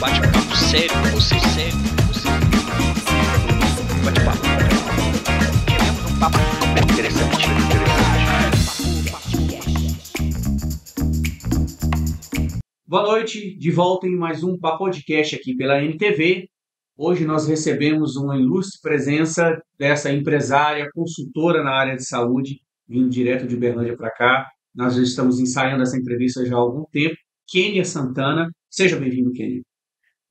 bate-papo sério com você, sério com você. Bate-papo. Tivemos um papo interessante. Boa noite, de volta em mais um podcast aqui pela NTV. Hoje nós recebemos uma ilustre presença dessa empresária, consultora na área de saúde, vindo direto de Uberlândia para cá. Nós já estamos ensaiando essa entrevista já há algum tempo. Kênia Santana, seja bem-vindo, Kênia.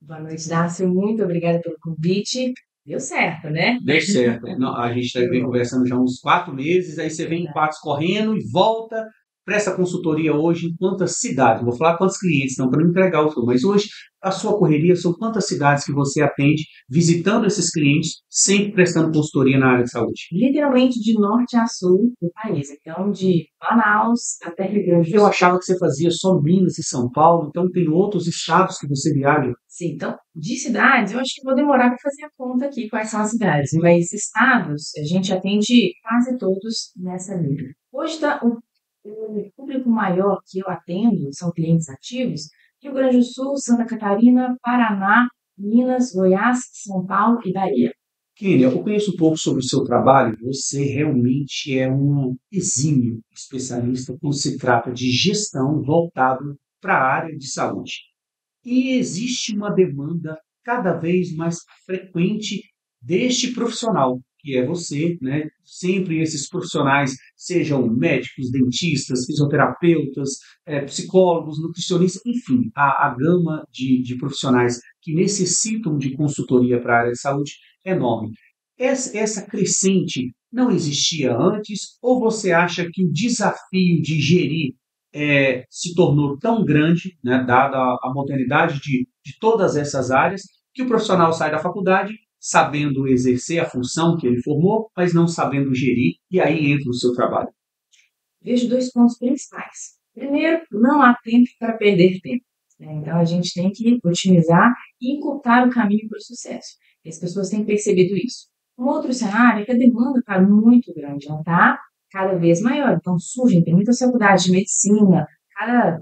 Boa noite, Dácio. Muito obrigada pelo convite. Deu certo, né? Deu certo. A gente vem conversando já há uns 4 meses, aí você vem em quatro correndo e volta para essa consultoria hoje em quantas cidades? Vou falar quantos clientes estão para não entregar o seu, mas hoje a sua correria são quantas cidades que você atende visitando esses clientes, sempre prestando consultoria na área de saúde? Literalmente de norte a sul do país. Então, de Manaus até Rio Grande do Sul. Eu achava que você fazia só Minas e São Paulo, então tem outros estados que você viaja. Sim, então, de cidades, eu acho que vou demorar para fazer a conta aqui quais são as cidades, mas estados, a gente atende quase todos nessa linha. Hoje, o público maior que eu atendo são clientes ativos, Rio Grande do Sul, Santa Catarina, Paraná, Minas, Goiás, São Paulo e Bahia. Kênia, eu conheço um pouco sobre o seu trabalho. Você realmente é um exímio especialista quando se trata de gestão voltado para a área de saúde. E existe uma demanda cada vez mais frequente deste profissional, que é você, né? Sempre esses profissionais, sejam médicos, dentistas, fisioterapeutas, psicólogos, nutricionistas, enfim, a gama de profissionais que necessitam de consultoria para a área de saúde é enorme. Essa crescente não existia antes, ou você acha que o desafio de gerir se tornou tão grande, né, dada a modernidade de todas essas áreas, que o profissional sai da faculdade sabendo exercer a função que ele formou, mas não sabendo gerir, e aí entra o seu trabalho? Vejo 2 pontos principais. Primeiro, não há tempo para perder tempo. Então, a gente tem que otimizar e encurtar o caminho para o sucesso. E as pessoas têm percebido isso. Um outro cenário é que a demanda está muito grande, ela está cada vez maior. Então, tem muitas faculdades de medicina,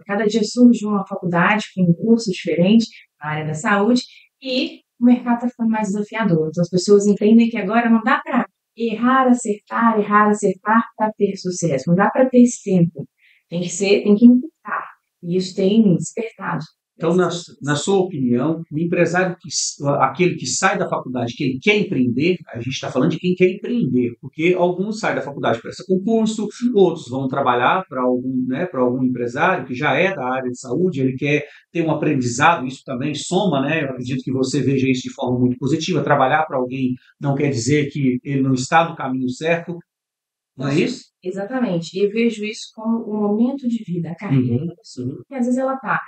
cada dia surge uma faculdade com um curso diferente na área da saúde e o mercado está ficando mais desafiador. Então, as pessoas entendem que agora não dá para errar, acertar para ter sucesso. Não dá para ter esse tempo. Tem que encurtar. E isso tem despertado. Então, na sua opinião, o empresário, aquele que sai da faculdade, que ele quer empreender, a gente está falando de quem quer empreender, porque alguns saem da faculdade para esse concurso, outros vão trabalhar para algum empresário que já é da área de saúde, ele quer ter um aprendizado, isso também soma, né? Eu acredito que você veja isso de forma muito positiva. Trabalhar para alguém não quer dizer que ele não está no caminho certo, não é isso? Exatamente. E eu vejo isso como um momento de vida, a carreira da pessoa. Porque às vezes ela está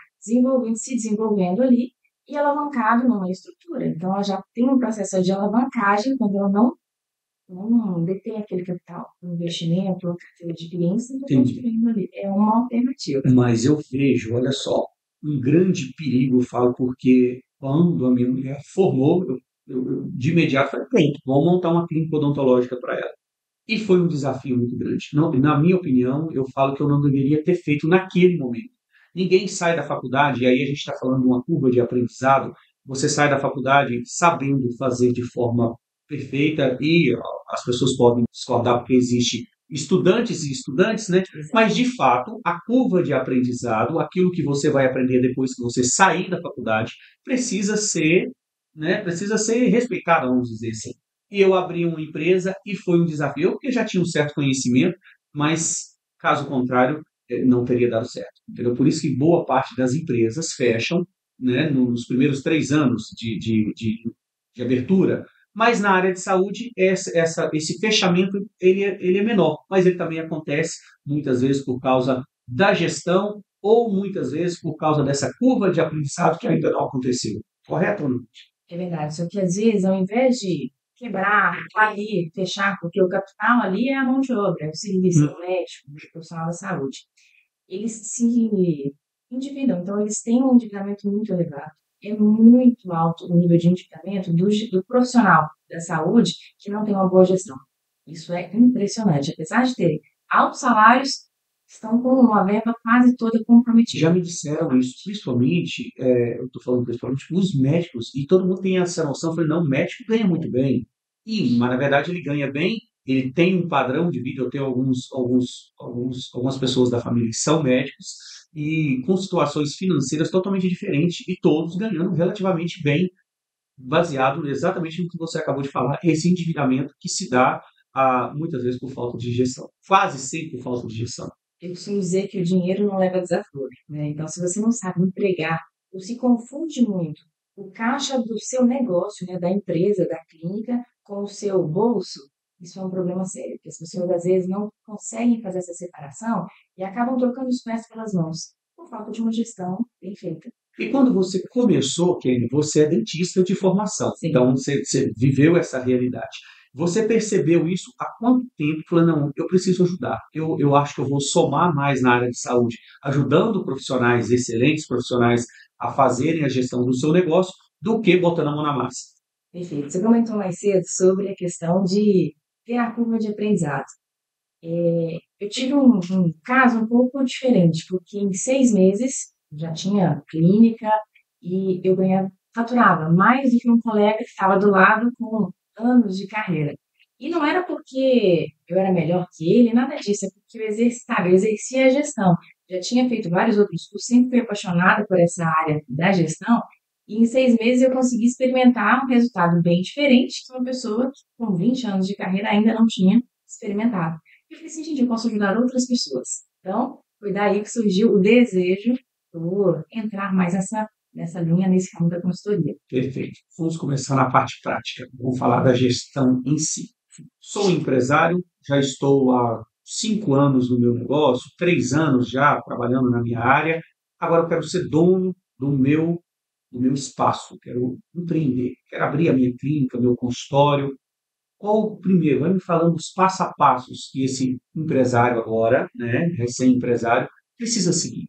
se desenvolvendo ali e alavancado numa estrutura. Então, ela já tem um processo de alavancagem quando ela não detém aquele capital, um investimento, uma carteira de clientes, não está construindo ali. É uma alternativa. Mas eu vejo, olha só, um grande perigo, eu falo, porque quando a minha mulher formou, eu de imediato falei, pronto, vamos montar uma clínica odontológica para ela. E foi um desafio muito grande. Não, na minha opinião, eu falo que eu não deveria ter feito naquele momento. Ninguém sai da faculdade, e aí a gente está falando de uma curva de aprendizado, você sai da faculdade sabendo fazer de forma perfeita, e as pessoas podem discordar porque existe estudantes e estudantes, né? Mas, de fato, a curva de aprendizado, aquilo que você vai aprender depois que você sair da faculdade, precisa ser, né, precisa ser respeitado, vamos dizer assim. E eu abri uma empresa e foi um desafio, porque já tinha um certo conhecimento, mas, caso contrário, não teria dado certo. Entendeu? Por isso que boa parte das empresas fecham, né, nos primeiros 3 anos de abertura, mas na área de saúde esse fechamento ele é menor, mas ele também acontece muitas vezes por causa da gestão ou muitas vezes por causa dessa curva de aprendizado que ainda não aconteceu. Correto ou não? É verdade, só que às vezes, ao invés de quebrar, falir, fechar, porque o capital ali é a mão de obra, é o serviço, o médico, o profissional da saúde. Eles se endividam, então eles têm um endividamento muito elevado. É muito alto o nível de endividamento do profissional da saúde que não tem uma boa gestão. Isso é impressionante. Apesar de ter altos salários, estão com uma verba quase toda comprometida. Já me disseram isso, principalmente, eu estou falando principalmente os médicos, e todo mundo tem essa noção. Eu falei, não, o médico ganha muito bem. Mas na verdade ele ganha bem, ele tem um padrão de vida. Eu tenho algumas pessoas da família que são médicos e com situações financeiras totalmente diferentes e todos ganhando relativamente bem, baseado exatamente no que você acabou de falar, esse endividamento que se dá muitas vezes por falta de gestão, quase sempre por falta de gestão. Eu costumo dizer que o dinheiro não leva desaforo, né? Então, se você não sabe empregar ou se confunde muito o caixa do seu negócio, né, da empresa, da clínica, com o seu bolso, isso é um problema sério, porque as pessoas às vezes não conseguem fazer essa separação e acabam trocando os pés pelas mãos, por falta de uma gestão bem feita. E quando você começou, Kenny, você é dentista de formação, Sim. então você viveu essa realidade. Você percebeu isso há quanto tempo? Falando, não, eu preciso ajudar. Eu acho que eu vou somar mais na área de saúde, ajudando profissionais excelentes, profissionais a fazerem a gestão do seu negócio, do que botando a mão na massa. Perfeito. Você comentou mais cedo sobre a questão de ter a curva de aprendizado. Eu tive um caso um pouco diferente, porque em 6 meses já tinha clínica e eu faturava mais do que um colega que estava do lado com anos de carreira. E não era porque eu era melhor que ele, nada disso, é porque eu exercitava, eu exercia a gestão. Já tinha feito vários outros cursos, sempre fui apaixonada por essa área da gestão, e em 6 meses eu consegui experimentar um resultado bem diferente que uma pessoa que com 20 anos de carreira ainda não tinha experimentado. Eu falei assim, gente, eu posso ajudar outras pessoas. Então, foi daí que surgiu o desejo por entrar mais nessa linha, nesse ramo da consultoria. Perfeito. Vamos começar na parte prática. Vamos falar da gestão em si. Sou empresário, já estou há 5 anos no meu negócio, 3 anos já trabalhando na minha área. Agora eu quero ser dono do meu espaço, quero empreender, quero abrir a minha clínica, meu consultório. Qual o primeiro? Vai me falando os passo a passos que esse empresário agora, né, recém-empresário, precisa seguir.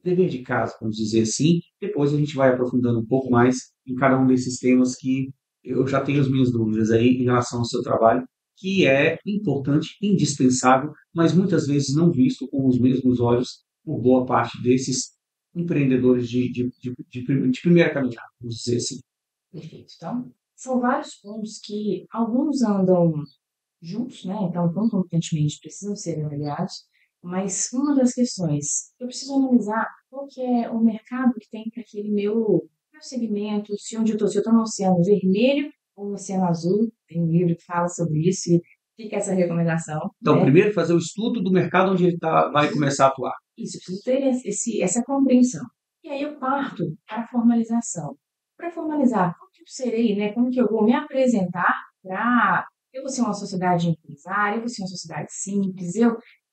Dever de casa, vamos dizer assim. Depois a gente vai aprofundando um pouco mais em cada um desses temas que eu já tenho as minhas dúvidas aí em relação ao seu trabalho, que é importante, indispensável, mas muitas vezes não visto com os mesmos olhos por boa parte desses empreendedores de primeira caminhada, vamos dizer assim. Perfeito. Então, são vários pontos que alguns andam juntos, né? Então, concomitantemente precisam ser avaliados, mas uma das questões, eu preciso analisar qual que é o mercado que tem para aquele meu segmento, se onde eu estou, se eu estou no oceano vermelho ou no oceano azul, tem um livro que fala sobre isso e fica essa recomendação, Então, né? primeiro fazer o estudo do mercado onde ele vai começar a atuar. Isso, eu preciso ter essa compreensão. E aí eu parto para a formalização. Para formalizar, como que eu serei, né? Como que eu vou me apresentar para... Eu vou ser uma sociedade empresária, eu vou ser uma sociedade simples,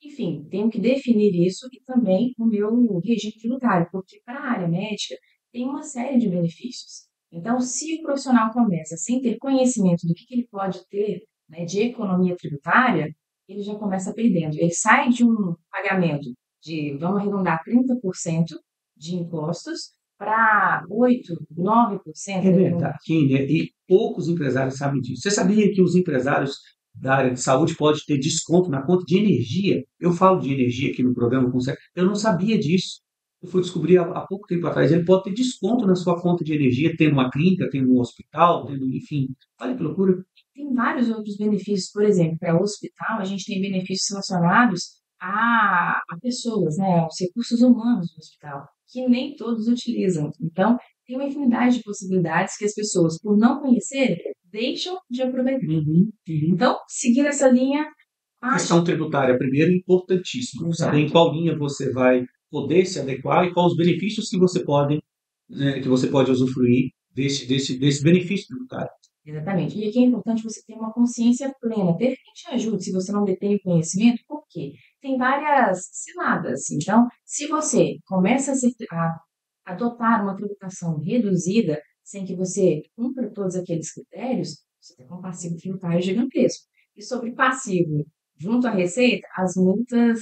enfim, tenho que definir isso e também o meu regime tributário, porque para a área médica tem uma série de benefícios. Então, se o profissional começa sem ter conhecimento do que ele pode ter, né, de economia tributária, ele já começa perdendo. Ele sai de um pagamento de, vamos arredondar, 30% de impostos para 8%, 9%. É verdade, e poucos empresários sabem disso. Você sabia que os empresários da área de saúde podem ter desconto na conta de energia? Eu falo de energia aqui no programa, eu não sabia disso. Eu fui descobrir há pouco tempo atrás. Ele pode ter desconto na sua conta de energia, tendo uma clínica, tendo um hospital, enfim. Olha que loucura. Tem vários outros benefícios, por exemplo, para o hospital, a gente tem benefícios relacionados a pessoas, né, aos recursos humanos do hospital, que nem todos utilizam. Então, tem uma infinidade de possibilidades que as pessoas, por não conhecerem, deixam de aproveitar. Então, seguir essa linha, A questão tributária, primeiro, importantíssimo. Exato. Saber em qual linha você vai poder se adequar e quais os benefícios que você pode usufruir desse benefício tributário. Exatamente. E aqui é importante você ter uma consciência plena, ter quem te ajude se você não detém o conhecimento, por quê? Tem várias ciladas. Então, se você começa a adotar uma tributação reduzida, sem que você cumpra todos aqueles critérios, você tem um passivo tributário gigantesco. E sobre passivo, junto à receita, as multas,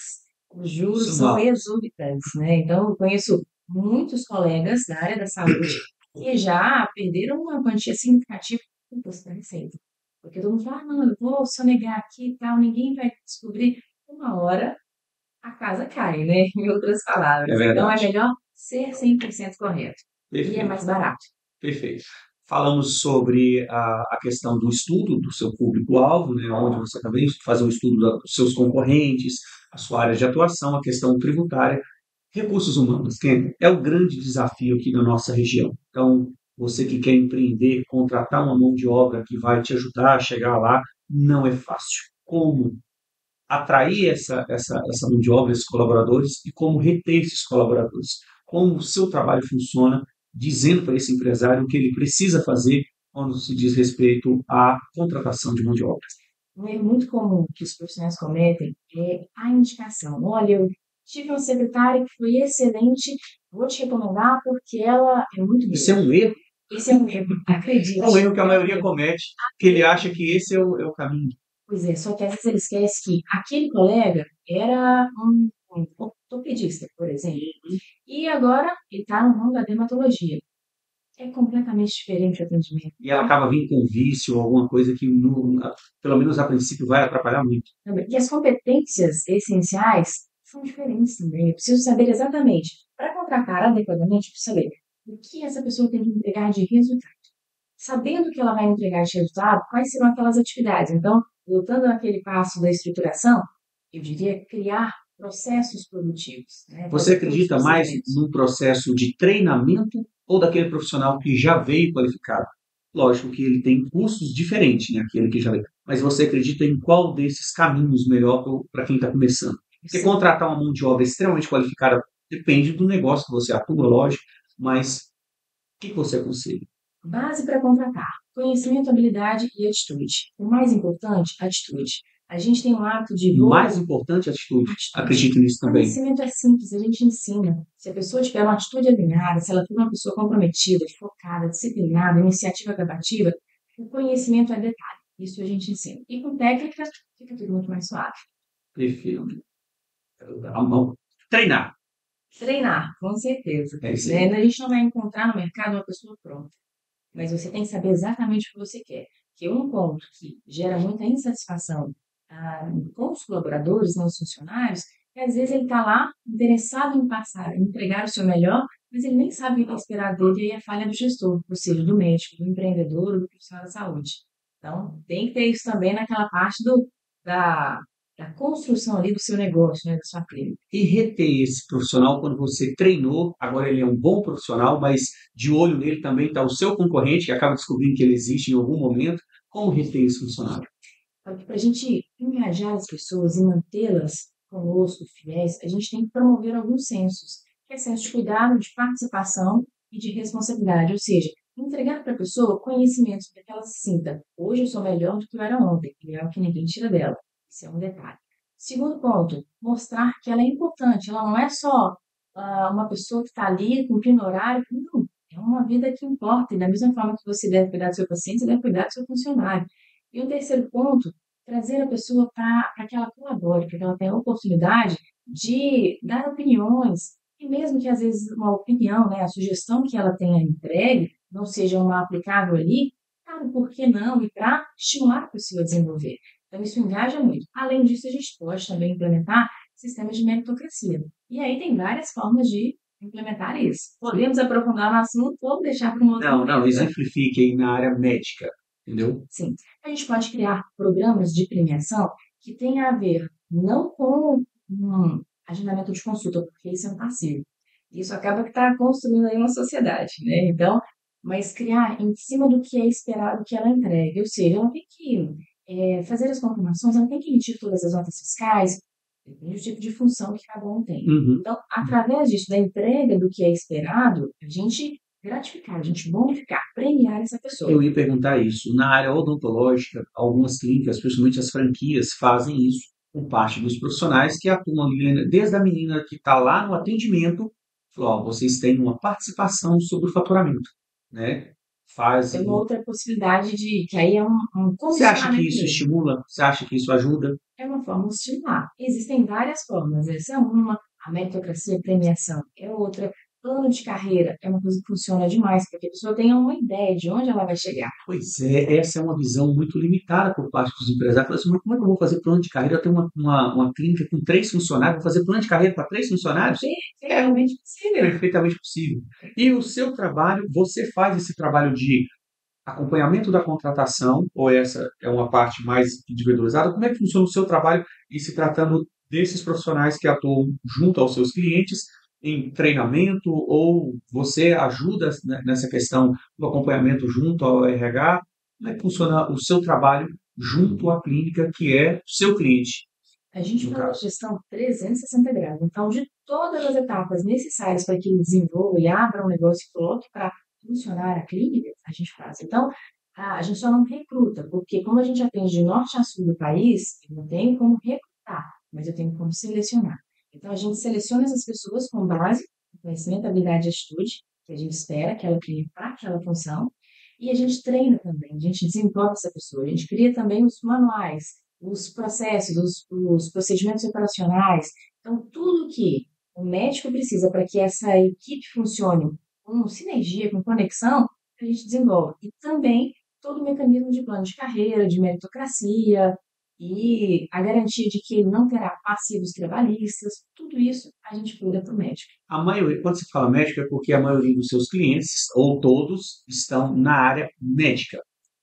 os juros são exorbitantes, né? Então, eu conheço muitos colegas da área da saúde que já perderam uma quantia significativa com imposto da receita. Porque todo mundo fala, não, eu vou sonegar aqui e tal, ninguém vai descobrir. Uma hora a casa cai, né? Em outras palavras. É Então, é verdade. melhor ser 100% correto. E é Perfeito, mais barato. perfeito. Falamos sobre a questão do estudo do seu público-alvo, né, onde você também faz um estudo dos seus concorrentes, a sua área de atuação, a questão tributária. Recursos humanos, que é o grande desafio aqui na nossa região. Então, você que quer empreender, contratar uma mão de obra que vai te ajudar a chegar lá, não é fácil. Como atrair essa mão de obra, esses colaboradores, e como reter esses colaboradores? Como o seu trabalho funciona, dizendo para esse empresário o que ele precisa fazer quando se diz respeito à contratação de mão de obra. Um erro muito comum que os profissionais cometem é a indicação. Olha, eu tive uma secretária que foi excelente, vou te recomendar porque ela é muito Isso é boa. um erro, Esse é um erro, acredite. é um erro que a maioria comete, que ele acha que esse é o caminho. Pois é, só que às vezes ele esquece que aquele colega era um ortopedista, por exemplo, e agora ele está no ramo da dermatologia. É completamente diferente o atendimento. E ela acaba vindo com vício ou alguma coisa que, pelo menos a princípio, vai atrapalhar muito. E as competências essenciais são diferentes também. Eu preciso saber exatamente, para contratar adequadamente, eu preciso saber o que essa pessoa tem que entregar de resultado. Sabendo que ela vai entregar de resultado, quais serão aquelas atividades? Então, voltando àquele passo da estruturação, eu diria criar processos produtivos. Né? Você Fazer todos os acredita mais procedimentos. num processo de treinamento ou daquele profissional que já veio qualificado? Lógico que ele tem custos diferentes, né? Aquele que já veio. Mas você acredita em qual desses caminhos melhor para quem está começando? Porque Sim. contratar uma mão de obra extremamente qualificada depende do negócio que você atua, lógico, mas o que você aconselha? Base para contratar: conhecimento, habilidade e atitude. O mais importante, atitude. A gente tem um hábito de Mais importante, atitude. Acredito nisso também. Conhecimento é simples, a gente ensina. Se a pessoa tiver uma atitude alinhada, se ela for uma pessoa comprometida, focada, disciplinada, iniciativa privativa, o conhecimento é detalhe. Isso a gente ensina. E com técnica, fica tudo muito mais suave. Perfeito. Treinar. Treinar, com certeza. É isso aí. Né? A gente não vai encontrar no mercado uma pessoa pronta. Mas você tem que saber exatamente o que você quer. Que um ponto que gera muita insatisfação com os colaboradores, não os funcionários, é às vezes ele está lá interessado em passar, em entregar o seu melhor, mas ele nem sabe o que esperar dele, e aí é falha do gestor, ou seja, do médico, do empreendedor ou do profissional da saúde. Então, tem que ter isso também naquela parte da, da construção ali do seu negócio, né, da sua clínica. E reter esse profissional quando você treinou, agora ele é um bom profissional, mas de olho nele também está o seu concorrente, que acaba descobrindo que ele existe em algum momento. Como reter esse funcionário? Para a gente engajar as pessoas e mantê-las conosco, fiéis, a gente tem que promover alguns sensos, que é senso de cuidado, de participação e de responsabilidade, ou seja, entregar para a pessoa conhecimentos para que ela se sinta: hoje eu sou melhor do que eu era ontem, e é o que ninguém tira dela. Isso é um detalhe. Segundo ponto, mostrar que ela é importante, ela não é só uma pessoa que está ali cumprindo horário, não, é uma vida que importa, e da mesma forma que você deve cuidar do seu paciente, você deve cuidar do seu funcionário. E o terceiro ponto, trazer a pessoa para que ela colabore, para que ela tenha a oportunidade de dar opiniões, e mesmo que às vezes uma opinião, né, a sugestão que ela tenha entregue, não seja uma aplicável ali, sabe por que não? E para estimular a pessoa a desenvolver. Então, isso engaja muito. Além disso, a gente pode também implementar sistemas de meritocracia. E aí tem várias formas de implementar isso. Podemos aprofundar no assunto ou deixar para um outro Não, momento. exemplifique aí na área médica, entendeu? Sim, a gente pode criar programas de premiação que tenha a ver não com agendamento de consulta, porque isso é um passivo. Isso acaba que está construindo aí uma sociedade, né? Então, mas criar em cima do que é esperado que ela entregue, ou seja, ela tem que fazer as confirmações, ela tem que emitir todas as notas fiscais, depende do tipo de função que cada um tem. Uhum. Então, através disso, da entrega do que é esperado, a gente gratificar, a gente bonificar, premiar essa pessoa. Eu ia perguntar isso. Na área odontológica, algumas clínicas, principalmente as franquias, fazem isso com parte dos profissionais que atuam ali, desde a menina que está lá no atendimento, falou, ó, vocês têm uma participação sobre o faturamento, né? Tem uma outra possibilidade que aí é um Você acha que comissionamento isso mesmo. estimula? Você acha que isso ajuda? É uma forma de estimular. Existem várias formas. Essa é uma, a meritocracia, a premiação é outra. Plano de carreira é uma coisa que funciona demais, porque a pessoa tenha uma ideia de onde ela vai chegar. Pois é, essa é uma visão muito limitada por parte dos empresários. Fala assim, mas como é que eu vou fazer plano de carreira? Eu tenho uma clínica com 3 funcionários, vou fazer plano de carreira para 3 funcionários? É Perfeitamente possível. perfeitamente possível. E o seu trabalho, você faz esse trabalho de acompanhamento da contratação, ou essa é uma parte mais individualizada? Como é que funciona o seu trabalho em se tratando desses profissionais que atuam junto aos seus clientes em treinamento, ou você ajuda nessa questão do acompanhamento junto ao RH? Como é que funciona o seu trabalho junto à clínica que é o seu cliente, A gente no faz a caso? gestão 360 graus. Então, de todas as etapas necessárias para que ele desenvolva e abra um negócio e coloque para funcionar a clínica, a gente faz. Então, a gente só não recruta, porque como a gente atende de norte a sul do país, eu não tenho como recrutar, mas eu tenho como selecionar. Então, a gente seleciona essas pessoas com base no conhecimento, habilidade e atitude, que a gente espera que ela crie para aquela função, e a gente treina também, a gente desenvolve essa pessoa, a gente cria também os manuais, os processos, os procedimentos operacionais. Então, tudo que o médico precisa para que essa equipe funcione com sinergia, com conexão, a gente desenvolve. E também todo o mecanismo de plano de carreira, de meritocracia e a garantia de que ele não terá passivos trabalhistas, tudo isso a gente cuida para o médico. A maioria, quando se fala médico, é porque a maioria dos seus clientes, ou todos, estão na área médica.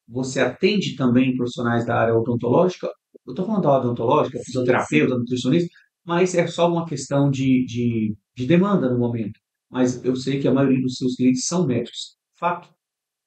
Você atende também profissionais da área odontológica? Eu estou falando da área odontológica, Sim, sim. fisioterapeuta, nutricionista, mas é só uma questão de demanda no momento. Mas eu sei que a maioria dos seus clientes são médicos. Fato.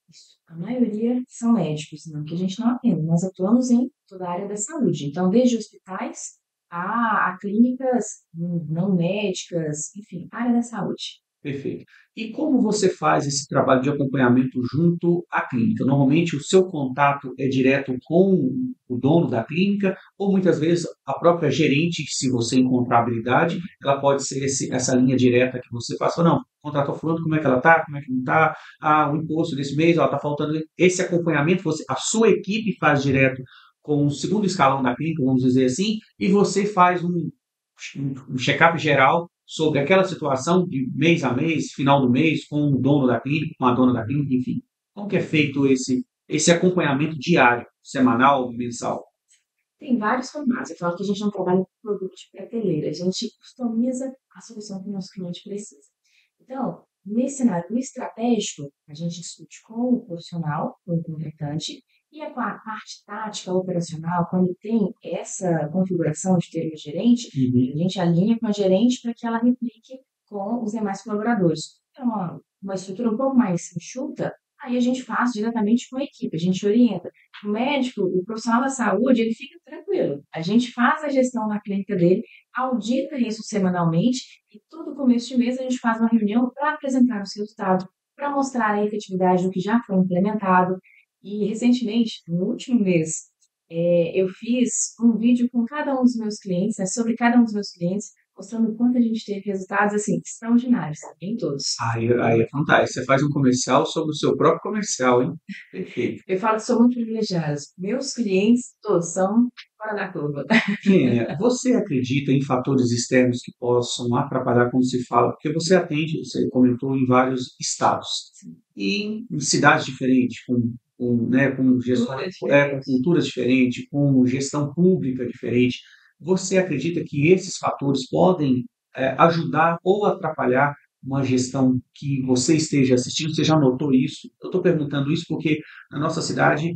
Isso. A maioria são médicos, não que a gente não atenda, nós atuamos em toda a área da saúde. Então, desde hospitais a clínicas não médicas, enfim, área da saúde. Perfeito. E como você faz esse trabalho de acompanhamento junto à clínica? Normalmente o seu contato é direto com o dono da clínica, ou muitas vezes a própria gerente, se você encontrar habilidade, ela pode ser essa linha direta que você passa. Não, contratou fulano, como é que ela está, como é que não está, o imposto desse mês, ela está faltando. Esse acompanhamento, a sua equipe faz direto com o segundo escalão da clínica, vamos dizer assim, e você faz um check-up geral sobre aquela situação de mês a mês, final do mês, com o dono da clínica, com a dona da clínica, enfim. Como que é feito esse acompanhamento diário, semanal, mensal? Tem vários formatos. Eu falo que a gente não trabalha com produto de prateleira, a gente customiza a solução que o nosso cliente precisa. Então, nesse cenário no estratégico, a gente discute com o profissional, com o contratante, e a parte tática, operacional, quando tem essa configuração de ter uma gerente, Uhum. a gente alinha com a gerente para que ela replique com os demais colaboradores. É uma estrutura um pouco mais enxuta, aí a gente faz diretamente com a equipe, a gente orienta. O médico, o profissional da saúde, ele fica tranquilo. A gente faz a gestão na clínica dele, audita isso semanalmente e todo começo de mês a gente faz uma reunião para apresentar os resultados, para mostrar a efetividade do que já foi implementado. E recentemente, no último mês, eu fiz um vídeo com cada um dos meus clientes, né, sobre cada um dos meus clientes, mostrando o quanto a gente teve resultados assim extraordinários em todos. Aí é fantástico. Você faz um comercial sobre o seu próprio comercial, hein? Perfeito. Eu falo que sou muito privilegiada. Meus clientes todos são fora da curva. Kênia, você acredita em fatores externos que possam atrapalhar quando se fala? Porque você atende, você comentou, em vários estados e em cidades diferentes, com gestão, Cultura com diferente. culturas diferentes, com gestão pública diferente. Você acredita que esses fatores podem ajudar ou atrapalhar uma gestão que você esteja assistindo? Você já notou isso? Eu estou perguntando isso porque na nossa cidade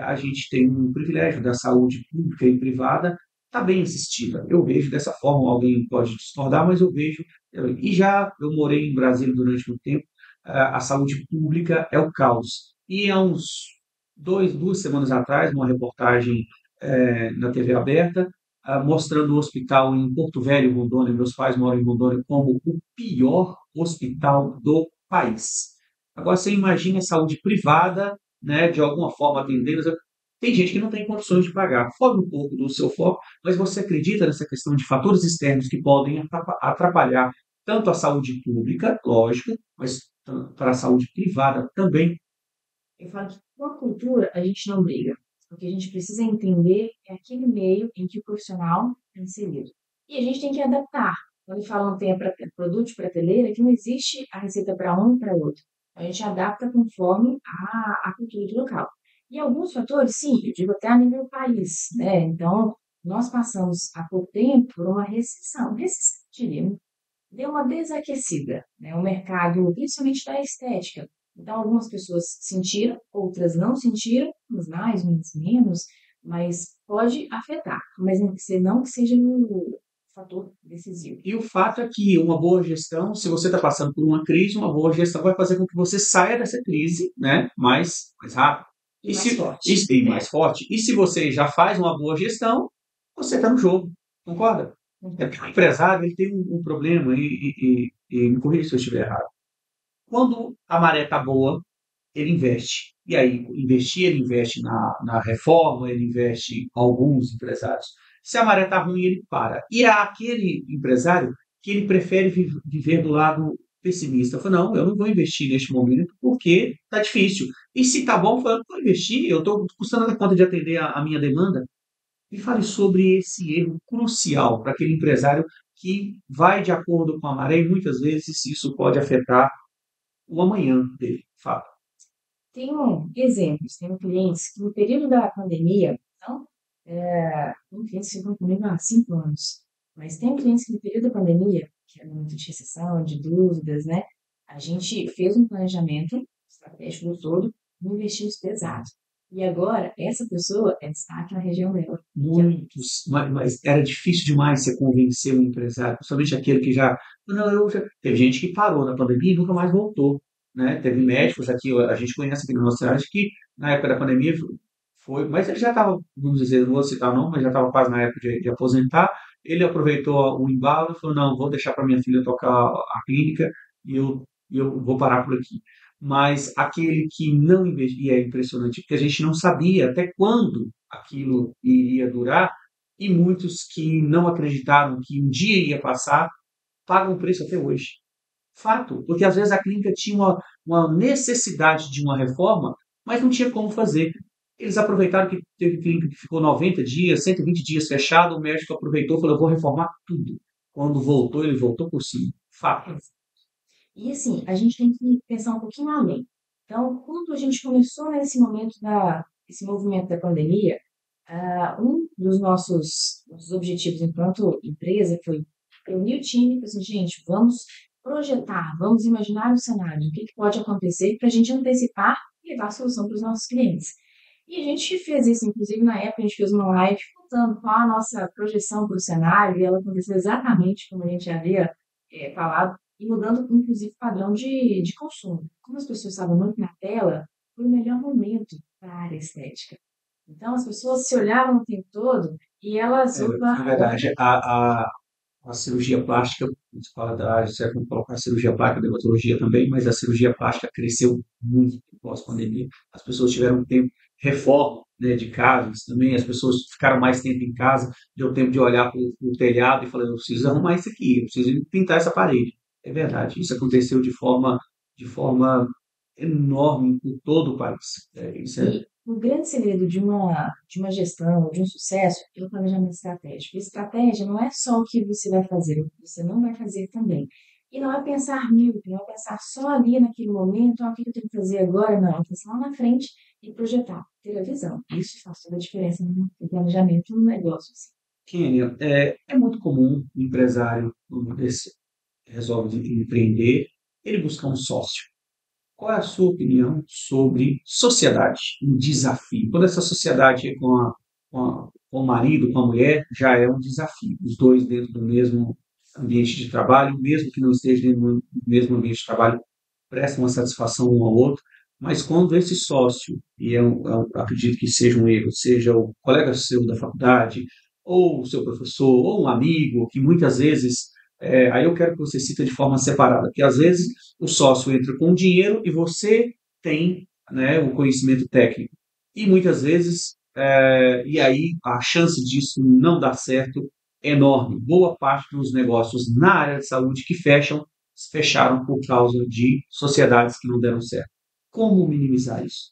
a gente tem um privilégio da saúde pública e privada está bem assistida. Eu vejo dessa forma, alguém pode discordar, mas eu vejo. E já eu morei em Brasília durante muito tempo, a saúde pública é o caos. E há uns 2 semanas atrás, numa reportagem na TV aberta, mostrando o hospital em Porto Velho, Rondônia, meus pais moram em Rondônia, como o pior hospital do país. Agora você imagina a saúde privada, né, de alguma forma atendendo. Tem gente que não tem condições de pagar. Foge um pouco do seu foco, mas você acredita nessa questão de fatores externos que podem atrapalhar tanto a saúde pública, lógico, mas para a saúde privada também. Eu falo que com a cultura a gente não briga. O que a gente precisa entender é aquele meio em que o profissional é inserido. E a gente tem que adaptar. quando falam tem produto de prateleira, que não existe a receita para um e para outro. A gente adapta conforme a cultura do local. E alguns fatores, sim, eu digo até a nível país, né? Então, nós passamos há pouco tempo por uma recessão, diria, deu uma desaquecida, né? O mercado, principalmente da estética. Então, algumas pessoas sentiram, outras não sentiram, uns mais, uns menos, mas pode afetar, mas não que seja um fator decisivo. E o fato é que uma boa gestão, se você está passando por uma crise, uma boa gestão vai fazer com que você saia dessa crise, né, mais rápido. E mais forte. E mais forte. E se você já faz uma boa gestão, você está no jogo, concorda? É porque o empresário ele tem um problema, e me corrija se eu estiver errado. Quando a maré está boa, ele investe. E aí, ele investe na reforma, ele investe em alguns empresários. Se a maré está ruim, ele para. E há aquele empresário que ele prefere viver do lado pessimista. Fala, não, eu não vou investir neste momento porque está difícil. E se está bom, eu não vou investir, eu estou custando a conta de atender a minha demanda. Me fale sobre esse erro crucial para aquele empresário que vai de acordo com a maré e muitas vezes isso pode afetar o amanhã dele. Fala. Tenho exemplos, tenho clientes que no período da pandemia, não, tem clientes que ficam comigo há 5 anos, mas tem clientes que no período da pandemia, que era muito de recessão, de dúvidas, né? A gente fez um planejamento estratégico do todo, investimos pesado. E agora, essa pessoa é destaque na região dela. Muitos, mas era difícil demais você convencer um empresário, principalmente aquele que já. Não, teve gente que parou na pandemia e nunca mais voltou. Né? Teve médicos aqui, a gente conhece aqui na nossa cidade, que na época da pandemia foi, mas ele já estava, vamos dizer, não vou citar não, mas já estava quase na época de aposentar. Ele aproveitou o embalo e falou: não, vou deixar para minha filha tocar a clínica e eu vou parar por aqui. Mas aquele que não investia, é impressionante, porque a gente não sabia até quando aquilo iria durar, e muitos que não acreditaram que um dia ia passar, pagam o preço até hoje. Fato, porque às vezes a clínica tinha uma necessidade de uma reforma, mas não tinha como fazer. Eles aproveitaram que teve clínica que ficou 90 dias, 120 dias fechado, o médico aproveitou e falou: eu vou reformar tudo. Quando voltou, ele voltou por cima. Fato. E assim, a gente tem que pensar um pouquinho além. Então, quando a gente começou nesse momento esse movimento da pandemia, um dos nossos objetivos enquanto empresa foi reunir o time e falar assim, gente, vamos projetar, vamos imaginar o cenário, o que pode acontecer para a gente antecipar e levar a solução para os nossos clientes. E a gente fez isso, inclusive na época a gente fez uma live contando qual a nossa projeção para o cenário, e ela aconteceu exatamente como a gente havia falado, e mudando, inclusive, o padrão de consumo. Como as pessoas estavam muito na tela, foi o melhor momento para a área estética. Então, as pessoas se olhavam o tempo todo e elas... Na verdade, a cirurgia plástica, a gente fala da área, certo? Vamos colocar a cirurgia plástica, a dermatologia também, mas a cirurgia plástica cresceu muito pós-pandemia. As pessoas tiveram tempo, reforma, né, de casas também, as pessoas ficaram mais tempo em casa, deu tempo de olhar para o telhado e falar: eu preciso arrumar isso aqui, eu preciso pintar essa parede. É verdade, isso aconteceu de forma enorme por todo o país. Isso é. E o grande segredo de uma gestão, de um sucesso, é o planejamento estratégico. E estratégia não é só o que você vai fazer, o que você não vai fazer também. E não é pensar míope, não é pensar só ali naquele momento, o que eu tenho que fazer agora, não. É pensar lá na frente e projetar, ter a visão. Isso faz toda a diferença no planejamento no negócio. Assim. Kênia, é muito comum o empresário, quando resolve empreender, ele busca um sócio. Qual é a sua opinião sobre sociedade, um desafio? Toda essa sociedade com o marido, com a mulher, já é um desafio. Os dois dentro do mesmo ambiente de trabalho, mesmo que não estejam dentro do mesmo ambiente de trabalho, prestam uma satisfação um ao outro. Mas quando esse sócio, e acredito que seja um erro, seja o colega seu da faculdade, ou o seu professor, ou um amigo, que muitas vezes, aí eu quero que você cita de forma separada, porque às vezes o sócio entra com dinheiro e você tem, né, o conhecimento técnico. E muitas vezes, e aí a chance disso não dar certo é enorme. Boa parte dos negócios na área de saúde que fecharam por causa de sociedades que não deram certo. Como minimizar isso?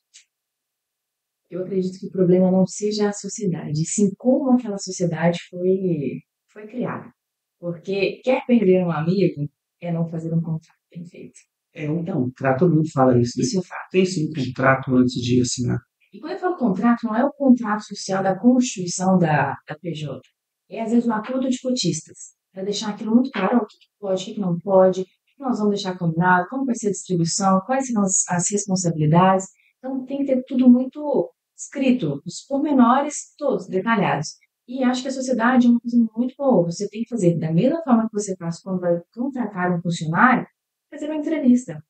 Eu acredito que o problema não seja a sociedade, e sim como aquela sociedade foi criada. Porque quer perder um amigo é não fazer um contrato bem feito. Então, todo mundo fala isso, né? Isso é fato. Tem sim um contrato antes de assinar. E quando eu falo contrato, não é o contrato social da Constituição da PJ. É, às vezes, um acordo de cotistas, para deixar aquilo muito claro, o que pode, o que não pode, o que nós vamos deixar combinado, como vai ser a distribuição, quais serão as responsabilidades. Então, tem que ter tudo muito escrito, os pormenores todos detalhados. E acho que a sociedade é uma coisa muito boa. Você tem que fazer da mesma forma que você faz quando vai contratar um funcionário, fazer uma entrevista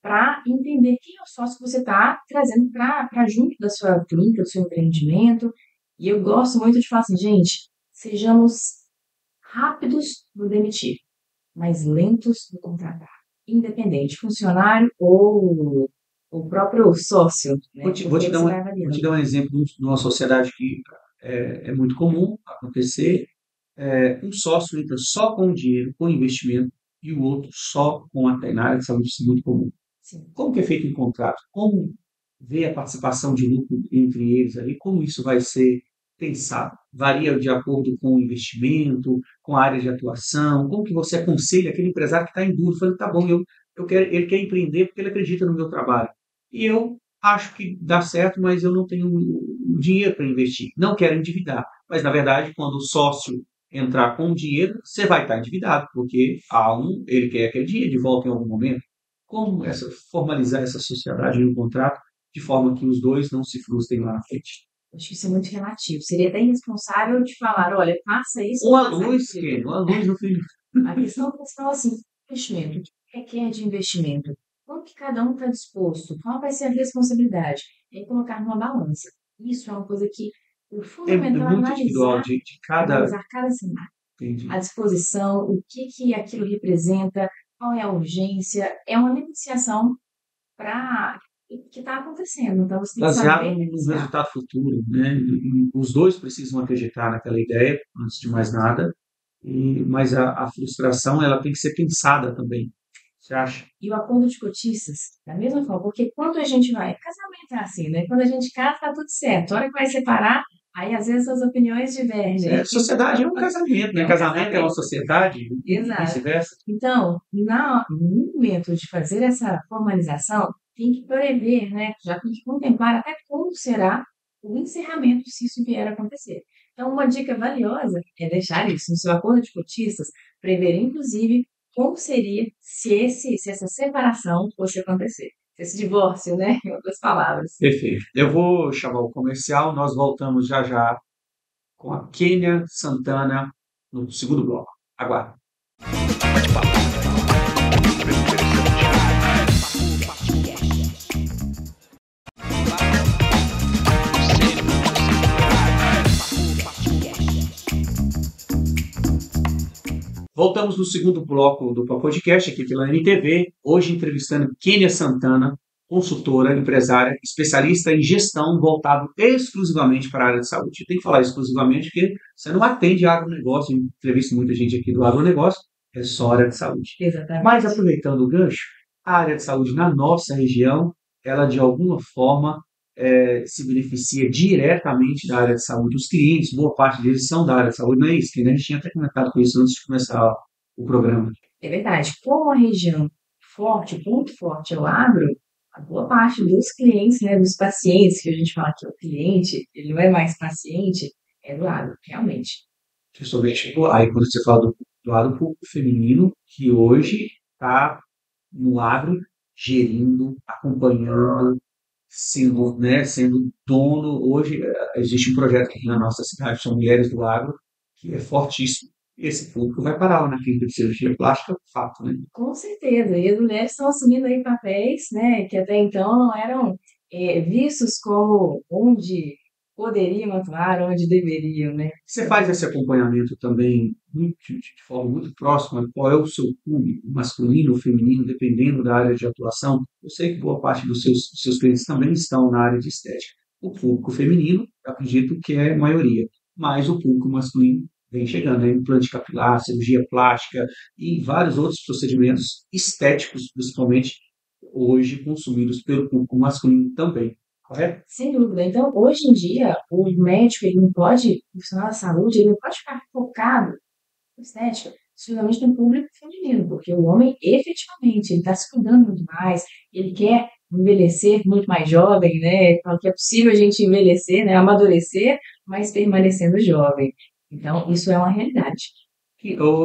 para entender quem é o sócio que você está trazendo para junto da sua clínica, do seu empreendimento. E eu gosto muito de falar assim, gente, sejamos rápidos no demitir, mas lentos no contratar. Independente, funcionário ou o próprio sócio, né? Vou te dar um exemplo de uma sociedade que é muito comum acontecer. Um sócio entra só com o dinheiro, com o investimento, e o outro só com a na área de saúde, isso é muito comum. Sim. Como que é feito um contrato? Como ver a participação de lucro entre eles ali? Como isso vai ser pensado? Varia de acordo com o investimento, com a área de atuação? Como que você aconselha aquele empresário que está em dúvida? Falando, tá bom, ele quer empreender porque ele acredita no meu trabalho. E eu acho que dá certo, mas eu não tenho o dinheiro para investir. Não quero endividar. Mas, na verdade, quando o sócio entrar com o dinheiro, você vai estar endividado, porque ele quer aquele dinheiro de volta em algum momento. Como formalizar essa sociedade no contrato de forma que os dois não se frustrem lá na frente? Acho que isso é muito relativo. Seria até irresponsável de falar, olha, faça isso. Uma luz, Kenny, uma luz no fim. A questão principal é assim, investimento. O que é de investimento? Como que cada um está disposto? Qual vai ser a responsabilidade? E aí colocar numa balança. Isso é uma coisa que o É fundamental é muito individual de cada. analisar cada cenário. Entendi. A disposição, o que aquilo representa, qual é a urgência. É uma negociação para que está acontecendo. Então você tem que Baseado saber no negociar. resultado futuro, né? Os dois precisam acreditar naquela ideia, antes de mais nada, mas a frustração ela tem que ser pensada também. Você acha? E o acordo de cotistas, da mesma forma, porque quando a gente vai, casamento é assim, né? Quando a gente casa, tá tudo certo. A hora que vai separar, aí às vezes as opiniões divergem. Sociedade é um casamento, né? É um Casamento é uma casamento. sociedade e Exato. vice-versa. Então, no momento de fazer essa formalização, tem que prever, né? Já tem que contemplar até como será o encerramento, se isso vier a acontecer. Então, uma dica valiosa é deixar isso no seu acordo de cotistas, prever, inclusive, como seria se essa separação fosse acontecer. Se esse divórcio, né? Em outras palavras. Perfeito. Eu vou chamar o comercial, nós voltamos já já com a Kênia Santana no segundo bloco. Aguarde. Bate-papo. Super Voltamos no segundo bloco do podcast aqui pela NTV, hoje entrevistando Kênia Santana, consultora, empresária, especialista em gestão voltado exclusivamente para a área de saúde. Eu tenho que falar exclusivamente porque você não atende agronegócio, eu entrevisto muita gente aqui do agronegócio, é só área de saúde. Exatamente. Mas aproveitando o gancho, a área de saúde na nossa região, ela de alguma forma se beneficia diretamente da área de saúde. Os clientes, boa parte deles são da área de saúde, não é isso? Que a gente tinha até comentado com isso antes de começar o programa. É verdade. Como a região forte, muito forte é o agro, a boa parte dos clientes, né, dos pacientes, que a gente fala que é o cliente, ele não é mais paciente, é do agro, realmente. Principalmente aí quando você fala do lado público feminino, que hoje está no agro, gerindo, acompanhando, sendo dono. Hoje existe um projeto aqui na nossa cidade, são Mulheres do Agro, que é fortíssimo. Esse público vai parar lá na clínica de cirurgia plástica, fato, né? Com certeza. E as mulheres estão assumindo aí papéis, né, que até então não eram vistos como onde poderiam atuar, onde deveriam, né? Você faz esse acompanhamento também de forma muito próxima, qual é o seu público, masculino ou feminino, dependendo da área de atuação. Eu sei que boa parte dos seus clientes também estão na área de estética. O público feminino, eu acredito que é a maioria, mas o público masculino vem chegando, né? Implante capilar, cirurgia plástica e vários outros procedimentos estéticos, principalmente hoje consumidos pelo público masculino também, correto? Sem dúvida. Então, hoje em dia, o médico, ele não pode, o profissional da saúde, ele não pode ficar focado na estética. exclusivamente no público feminino, porque o homem, efetivamente, ele está se cuidando muito mais, ele quer envelhecer muito mais jovem, né? Fala que é possível a gente envelhecer, né? Amadurecer, mas permanecendo jovem. Então, isso é uma realidade.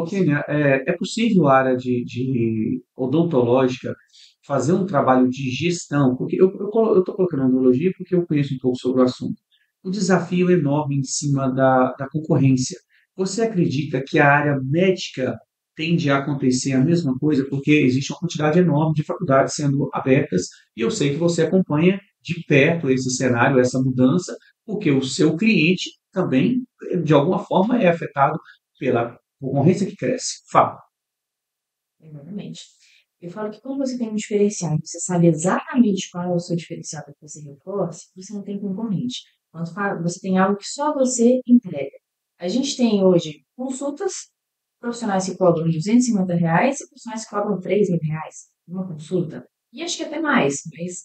Kênia, é possível a área de odontológica fazer um trabalho de gestão? Porque eu estou colocando odontologia porque eu conheço um pouco sobre o assunto. O desafio é enorme em cima da concorrência. Você acredita que a área médica tende a acontecer a mesma coisa? Porque existe uma quantidade enorme de faculdades sendo abertas e eu sei que você acompanha de perto esse cenário, essa mudança, porque o seu cliente também, de alguma forma, é afetado pela concorrência que cresce. Fala. Exatamente. Eu falo que quando você tem um diferencial e você sabe exatamente qual é o seu diferencial para que você reforce, você não tem concorrente. Você tem algo que só você entrega. A gente tem hoje consultas profissionais que cobram R$ 250 e profissionais que cobram R$ 3.000 numa consulta. E acho que até mais, mas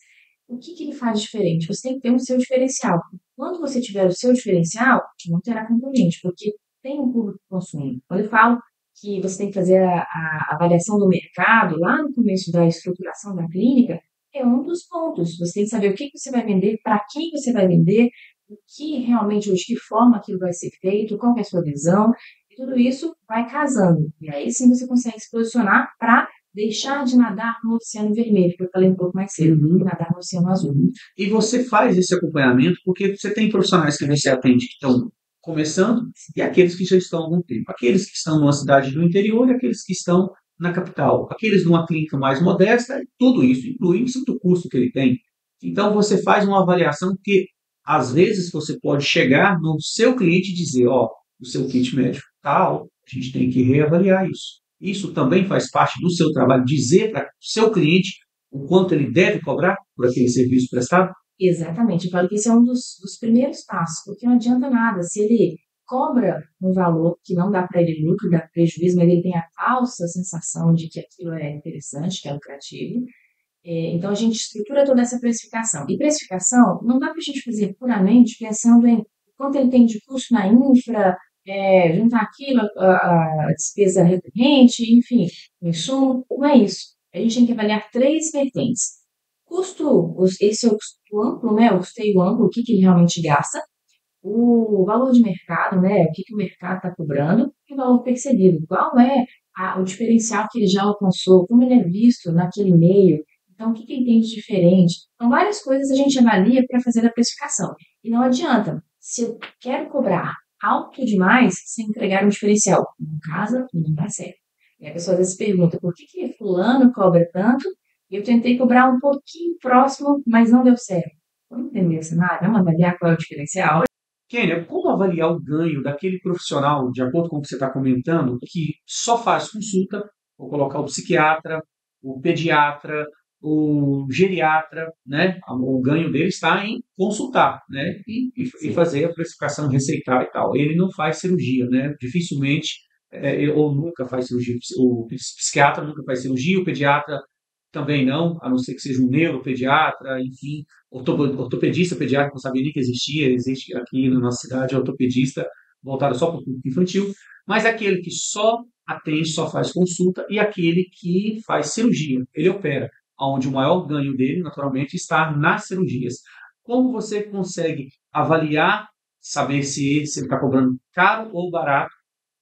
o que que ele faz diferente? Você tem que ter o seu diferencial. Quando você tiver o seu diferencial, não terá concorrente, porque tem um público que consome. Quando eu falo que você tem que fazer a avaliação do mercado, lá no começo da estruturação da clínica, é um dos pontos. Você tem que saber o que que você vai vender, para quem você vai vender, o que realmente, de que forma aquilo vai ser feito, qual que é a sua visão, e tudo isso vai casando. E aí sim você consegue se posicionar para deixar de nadar no oceano vermelho, que eu falei um pouco mais cedo, e Uhum. nadar no oceano azul. E você faz esse acompanhamento porque você tem profissionais que você atende que estão começando e aqueles que já estão há algum tempo. Aqueles que estão numa cidade do interior e aqueles que estão na capital. Aqueles numa clínica mais modesta, tudo isso, incluindo o custo que ele tem. Então você faz uma avaliação que às vezes você pode chegar no seu cliente e dizer, ó, o seu kit médico tal, a gente tem que reavaliar isso. Isso também faz parte do seu trabalho, dizer para o seu cliente o quanto ele deve cobrar por aquele serviço prestado? Exatamente, eu falo que esse é um dos primeiros passos, porque não adianta nada se ele cobra um valor que não dá para ele lucro, dá prejuízo, mas ele tem a falsa sensação de que aquilo é interessante, que é lucrativo. Então a gente estrutura toda essa precificação. E precificação não dá para a gente fazer puramente pensando em quanto ele tem de custo na infra, juntar aquilo, a despesa recorrente, enfim, o insumo, não é isso. A gente tem que avaliar três vertentes. Esse é o custo amplo, né? O custeio amplo, o que que ele realmente gasta, o valor de mercado, né? O que que o mercado está cobrando, e o valor percebido. Qual é o diferencial que ele já alcançou, como ele é visto naquele meio, então o que que ele tem de diferente. Então, várias coisas a gente avalia para fazer a precificação. E não adianta, se eu quero cobrar alto demais, sem entregar um diferencial. Não casa, não dá certo. E a pessoa às vezes pergunta, por que que fulano cobra tanto? E eu tentei cobrar um pouquinho próximo, mas não deu certo. Vamos entender o cenário? Vamos avaliar qual é o diferencial? Kênia, como avaliar o ganho daquele profissional, de acordo com o que você está comentando, que só faz consulta, vou colocar o psiquiatra, o pediatra, o geriatra, né? O ganho dele está em consultar, né? E Sim. fazer a precificação, receitar e tal. Ele não faz cirurgia, né? Dificilmente, ou nunca faz cirurgia. O psiquiatra nunca faz cirurgia, o pediatra também não, a não ser que seja um neuropediatra, enfim, ortopedista pediatra, que não sabia nem que existia, existe aqui na nossa cidade, ortopedista voltado só para o público infantil, mas aquele que só atende, só faz consulta, e aquele que faz cirurgia, ele opera, onde o maior ganho dele, naturalmente, está nas cirurgias. Como você consegue avaliar, saber se ele está cobrando caro ou barato,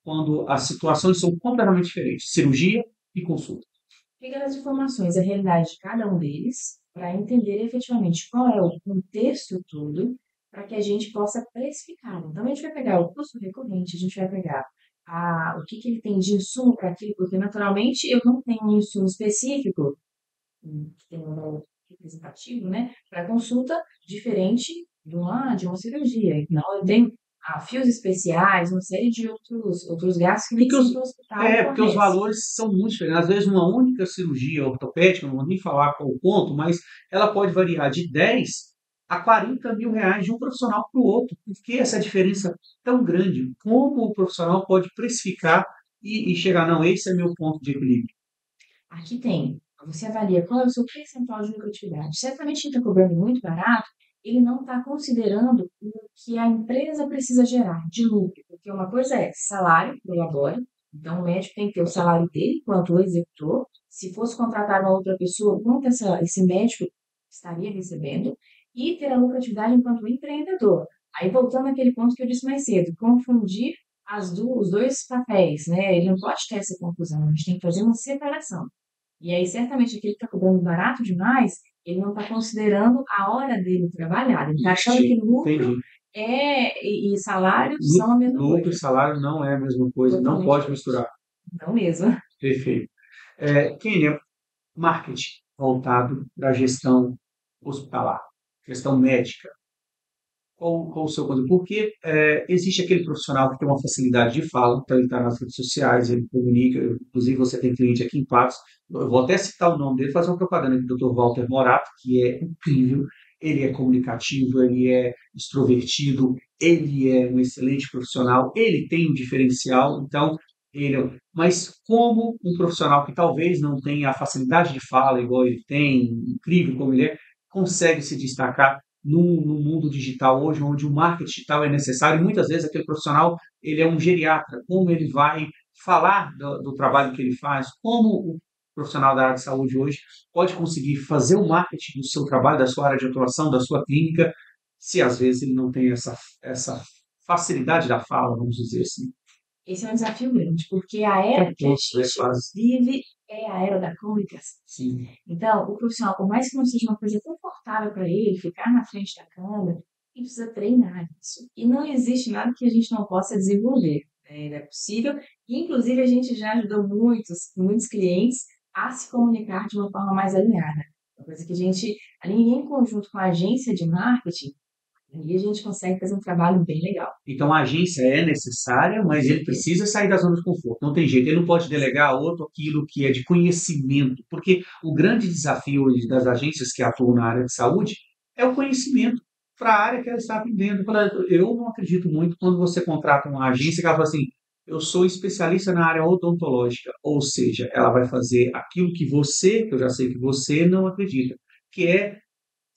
quando as situações são completamente diferentes, cirurgia e consulta? Pegar as informações, a realidade de cada um deles, para entender efetivamente qual é o contexto todo, para que a gente possa precificar. Então, a gente vai pegar o custo recorrente, a gente vai pegar o que que ele tem de insumo para aquilo, porque naturalmente eu não tenho um insumo específico, que tem um valor representativo, né, para consulta diferente de uma cirurgia. Então, eu tenho fios especiais, uma série de outros gastos que nem Porque os, sempre o hospital porque os fornece. valores são muito diferentes. Às vezes, uma única cirurgia ortopédica, não vou nem falar qual o ponto, mas ela pode variar de 10 a 40 mil reais de um profissional para o outro. Por que essa diferença tão grande? Como o profissional pode precificar e chegar, não, esse é meu ponto de equilíbrio? Aqui tem, você avalia qual é o seu percentual de lucratividade. Certamente quem está cobrando muito barato, ele não está considerando o que a empresa precisa gerar de lucro, porque uma coisa é salário do labore, Então, o médico tem que ter o salário dele enquanto executor. Se fosse contratar uma outra pessoa, quanto esse médico estaria recebendo? E ter a lucratividade enquanto empreendedor. Aí, voltando àquele ponto que eu disse mais cedo, confundir os dois papéis, né? Ele não pode ter essa confusão, a gente tem que fazer uma separação. E aí, certamente, aquele que está cobrando barato demais, ele não está considerando a hora dele trabalhar. Ele está achando que lucro Entendi. e salário são a mesma Lucro e coisa. salário não é a mesma coisa, não Totalmente pode diferente. misturar. Não mesmo. Perfeito. Kênia, marketing voltado para a gestão hospitalar, gestão médica. Qual o seu conteúdo? Porque existe aquele profissional que tem uma facilidade de fala, então ele está nas redes sociais, ele comunica, inclusive você tem cliente aqui em Patos, eu vou até citar o nome dele, fazer uma propaganda aqui do Dr. Walter Morato, que é incrível, ele é comunicativo, ele é extrovertido, ele é um excelente profissional, ele tem um diferencial, então mas como um profissional que talvez não tenha a facilidade de fala igual ele tem, incrível como ele é, consegue se destacar no mundo digital hoje, onde o marketing digital é necessário, e muitas vezes aquele profissional ele é um geriatra, como ele vai falar do trabalho que ele faz, como o profissional da área de saúde hoje pode conseguir fazer o marketing do seu trabalho, da sua área de atuação, da sua clínica, se às vezes ele não tem essa facilidade da fala, vamos dizer assim. Esse é um desafio grande, porque a era que a Todos, gente quase. vive é a era da comunicação. Sim. Então, o profissional, por mais que não seja uma coisa confortável para ele, ficar na frente da câmera, ele precisa treinar isso. E não existe nada que a gente não possa desenvolver. É possível. E, inclusive, a gente já ajudou muitos clientes a se comunicar de uma forma mais alinhada. Uma coisa que a gente, ali em conjunto com a agência de marketing, aí a gente consegue fazer um trabalho bem legal. Então a agência é necessária, mas ele precisa sair da zona de conforto. Não tem jeito, ele não pode delegar a outro aquilo que é de conhecimento, porque o grande desafio hoje das agências que atuam na área de saúde é o conhecimento para a área que ela está atendendo. Eu não acredito muito quando você contrata uma agência que ela fala assim, eu sou especialista na área odontológica, ou seja, ela vai fazer aquilo que eu já sei que você não acredita, que é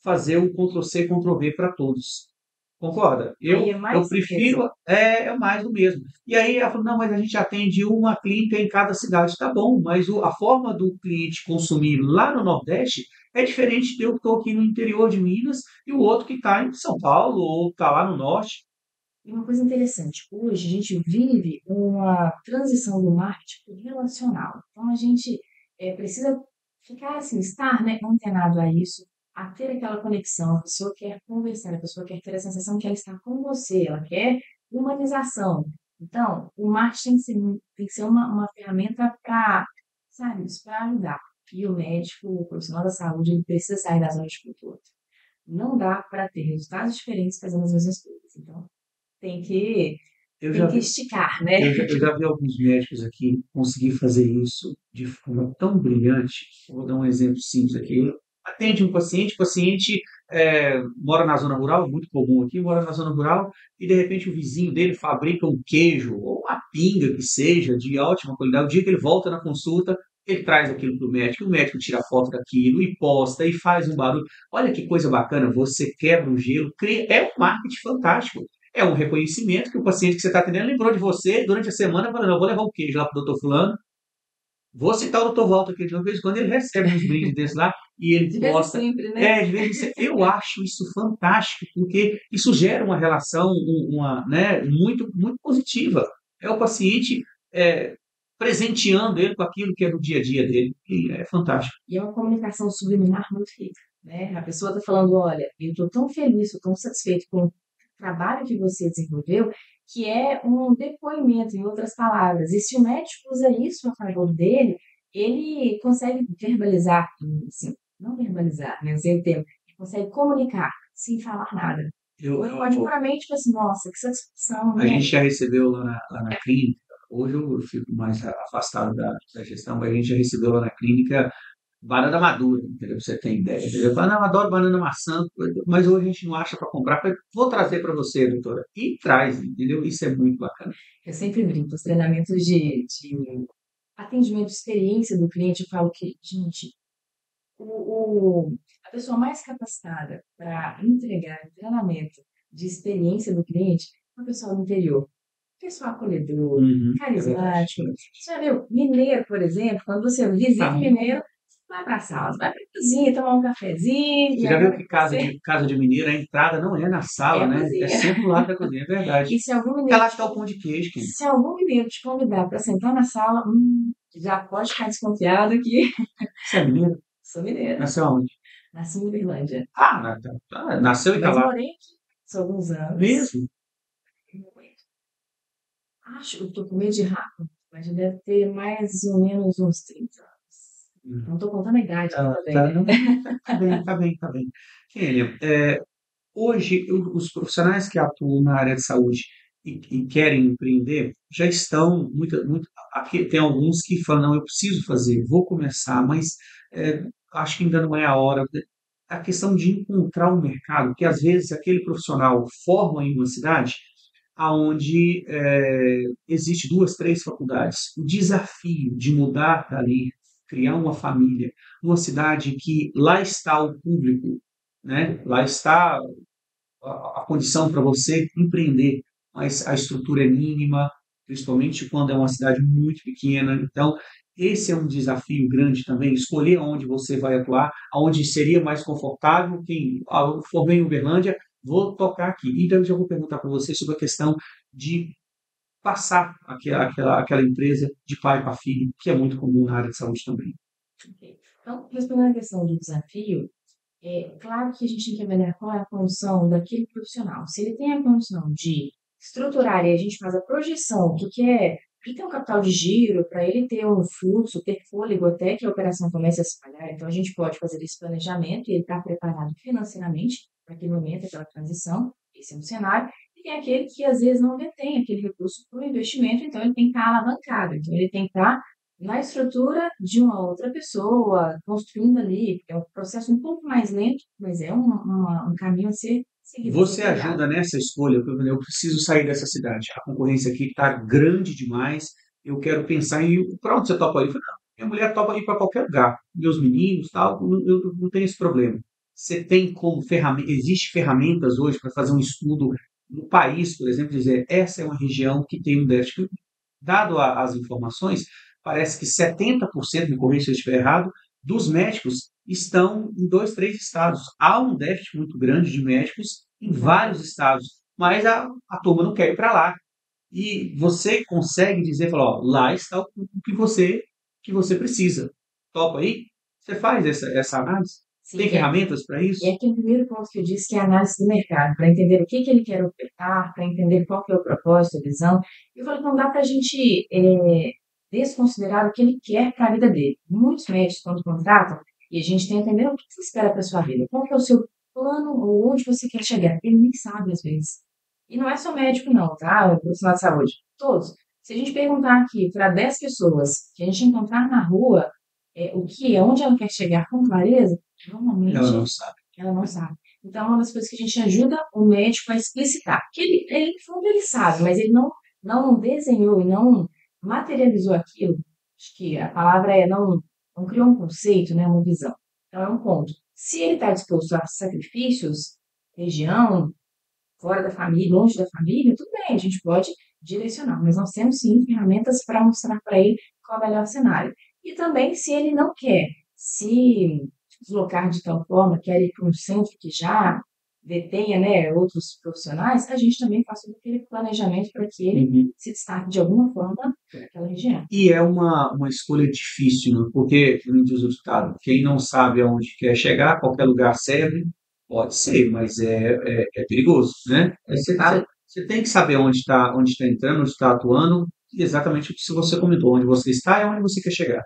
fazer o Ctrl+C, Ctrl+V para todos. Concorda? Aí é Eu mais do mesmo. prefiro, mais do mesmo. E aí ela falou, não, mas a gente atende uma clínica em cada cidade. Tá bom, mas a forma do cliente consumir lá no Nordeste é diferente de eu que estou aqui no interior de Minas e o outro que está em São Paulo ou está lá no Norte. E uma coisa interessante, hoje a gente vive uma transição do marketing para o relacional. Então a gente precisa ficar assim, estar, né, antenado a isso, a ter aquela conexão. A pessoa quer conversar, a pessoa quer ter a sensação que ela está com você, ela quer humanização. Então, o marketing tem que ser uma ferramenta para, sabe, para ajudar. E o médico, o profissional da saúde, ele precisa sair da zona de conforto. Não dá para ter resultados diferentes fazendo as mesmas coisas. Então, tem que, Eu tem já que vi, esticar, né? eu já vi alguns médicos aqui conseguir fazer isso de forma tão brilhante. Vou dar um exemplo simples aqui. Atende um paciente, o paciente mora na zona rural, muito comum aqui, mora na zona rural, e de repente o vizinho dele fabrica um queijo ou uma pinga que seja de ótima qualidade. O dia que ele volta na consulta, ele traz aquilo para o médico tira foto daquilo e posta e faz um barulho. Olha que coisa bacana, você quebra o gelo, é um marketing fantástico. É um reconhecimento que o paciente que você está atendendo lembrou de você durante a semana, falando, não, vou levar o queijo lá para o doutor fulano, vou citar o doutor Walter aqui de vez em quando ele recebe uns brindes desses lá e ele De vez em posta. sempre, né? De vez em sempre. Eu acho isso fantástico, porque isso gera uma relação, né, muito, muito positiva. É o paciente presenteando ele com aquilo que é do dia a dia dele. E é fantástico. E é uma comunicação subliminar muito rica, né? A pessoa está falando, olha, eu estou tão feliz, estou tão satisfeito com o trabalho que você desenvolveu, que é um depoimento, em outras palavras. E se o médico usa isso a favor dele, ele consegue verbalizar, assim, não verbalizar, né? Usei o termo, ele consegue comunicar sem falar nada. Eu, Ou ele pode eu, puramente, tipo assim, nossa, que satisfação, A né? gente já recebeu lá na clínica, hoje eu fico mais afastado da gestão, mas a gente já recebeu lá na clínica banana madura, entendeu? Pra você tem ideia. Entendeu? Fala, não, eu adoro banana maçã, mas hoje a gente não acha para comprar. Vou trazer para você, doutora. E traz, entendeu? Isso é muito bacana. Eu sempre brinco, os treinamentos de atendimento, experiência do cliente, eu falo que, gente, a pessoa mais capacitada para entregar um treinamento de experiência do cliente é uma pessoa do interior. pessoal acolhedor, Uhum, é verdade. carismático. Você já viu? Mineiro, por exemplo, quando você visita Ah, mineiro, vai para a sala, vai para a cozinha, tomar um cafezinho, você e já viu agora que você casa de mineiro, a entrada não é na é sala, a né? É cozinha. sempre do lado da cozinha, é verdade. E se algum Porque mineiro lá te, está o pão de queijo, Kim. se algum mineiro te convidar para sentar na sala, já pode ficar desconfiado que Você é mineiro? sou mineira. Nasceu aonde? Nasci em Uberlândia. Ah, nasceu e tá Mas lá. morei aqui há alguns anos. Mesmo? Acho que eu tô com medo de rápido, mas já deve ter mais ou menos uns 30 anos. Não tô contando a idade aqui Tá, também, tá, né? não, tá bem, tá bem, tá bem. Kênia, hoje os profissionais que atuam na área de saúde e querem empreender já estão aqui tem alguns que falam, não, eu preciso fazer, vou começar, mas acho que ainda não é a hora. A questão de encontrar um mercado, que às vezes aquele profissional forma em uma cidade aonde existe duas, três faculdades. O desafio de mudar dali, criar uma família, numa cidade que lá está o público, né? Lá está a condição para você empreender, mas a estrutura é mínima, principalmente quando é uma cidade muito pequena. Então, esse é um desafio grande também, escolher onde você vai atuar, aonde seria mais confortável. Eu formei em Uberlândia, vou tocar aqui. Então, eu já vou perguntar para você sobre a questão de passar aquela empresa de pai para filho, que é muito comum na área de saúde também. Ok. Então, respondendo à questão do desafio, é claro que a gente tem que avaliar qual é a condição daquele profissional. Se ele tem a condição de estruturar e a gente faz a projeção do que é ele ter um capital de giro, para ele ter um fluxo, ter fôlego até que a operação comece a se espalhar, então a gente pode fazer esse planejamento e ele está preparado financeiramente para aquele momento, aquela transição, esse é um cenário. E tem aquele que às vezes não detém aquele recurso para o investimento, então ele tem que estar alavancado, então ele tem que estar na estrutura de uma outra pessoa, construindo ali, porque é um processo um pouco mais lento, mas é um caminho a ser seguido, a ser Você trilhado. ajuda nessa escolha? Eu preciso sair dessa cidade. A concorrência aqui está grande demais. Eu quero pensar em para onde você topa ir. Eu falei, não, minha mulher topa ir para qualquer lugar. Meus meninos, tal, eu não tenho esse problema. Você tem como ferramenta, existe ferramentas hoje para fazer um estudo no país, por exemplo, dizer essa é uma região que tem um déficit. Dado as informações, parece que 70%, me corrija se eu estiver errado, dos médicos estão em dois, três estados. Há um déficit muito grande de médicos em vários estados, mas a turma não quer ir para lá. E você consegue dizer, falar, ó, lá está o que você precisa. Topa aí? Você faz essa análise? Sim, Tem ferramentas para e é isso? aquele primeiro ponto que eu disse, que é a análise do mercado, para entender o que que ele quer ofertar, para entender qual que é o propósito, a visão. Eu falei que não dá para a gente desconsiderar o que ele quer para a vida dele. Muitos médicos, quando contratam, e a gente tem que entender o que você espera para a sua vida, qual que é o seu plano, ou onde você quer chegar. Ele nem sabe, às vezes. E não é só médico, não, tá? O profissional de saúde. Todos. Se a gente perguntar aqui para 10 pessoas que a gente encontrar na rua, onde ela quer chegar com clareza, Ela normalmente não sabe. ela não sabe. Então, é uma das coisas que a gente ajuda o médico a explicitar. Que ele no fundo, ele sabe, mas ele não desenhou e não materializou aquilo. Acho que a palavra é não criou um conceito, né, uma visão. Então, é um ponto. Se ele está disposto a sacrifícios, região, fora da família, longe da família, tudo bem, a gente pode direcionar, mas nós temos sim ferramentas para mostrar para ele qual é o melhor cenário. E também, se ele não quer se deslocar de tal forma, quer ir para um centro que já detenha, né, outros profissionais, a gente também faz todo aquele planejamento para que ele Uhum. se destaque de alguma forma naquela região. E é uma escolha difícil, né? Porque, como diz o ditado, quem não sabe aonde quer chegar, qualquer lugar serve, pode ser, mas é perigoso, né? Você tem que saber onde está entrando, onde está atuando, e exatamente o que você comentou, onde você está e onde você quer chegar.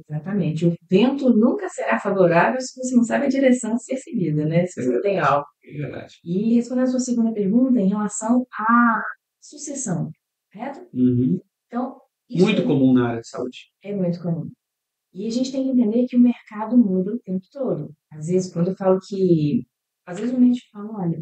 Exatamente. O vento nunca será favorável se você não sabe a direção a ser seguida, né? Se você não tem algo. É verdade. E respondendo a sua segunda pergunta em relação à sucessão, correto? Uhum. Então, isso Muito comum na área de saúde. é muito comum. E a gente tem que entender que o mercado muda o tempo todo. Às vezes, quando eu falo que. Às vezes o médico fala: olha,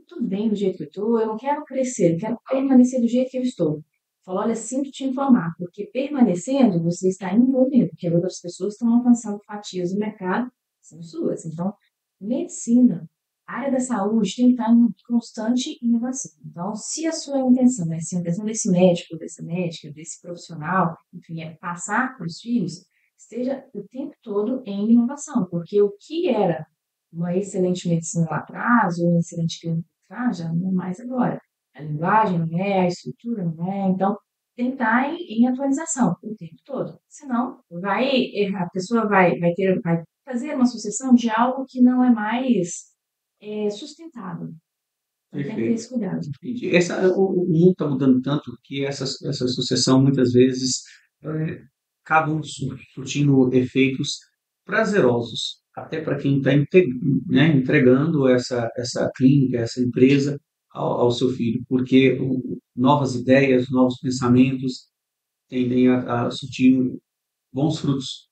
tudo bem do jeito que eu estou, eu não quero crescer, eu quero permanecer do jeito que eu estou. Eu falo: olha, sinto te informar, porque permanecendo você está envolvendo, porque outras pessoas estão alcançando fatias do mercado, são suas. Então, medicina, A área da saúde tem que estar em constante inovação. Então, se a sua intenção, né, se a intenção desse médico, dessa médica, desse profissional, enfim, é passar para os filhos, esteja o tempo todo em inovação, porque o que era uma excelente medicina lá atrás, ou uma excelente clínica lá atrás, já não é mais agora. A linguagem não é, a estrutura não é, então tem que estar em atualização o tempo todo. Senão, a pessoa vai fazer uma sucessão de algo que não é mais sustentável. Então tem que ter Perfeito. esse cuidado. Entendi. O mundo está mudando tanto que essa sucessão muitas vezes é, acabam surtindo efeitos prazerosos, até para quem está entregando essa clínica, essa empresa ao seu filho, porque novas ideias, novos pensamentos tendem a surtir bons frutos.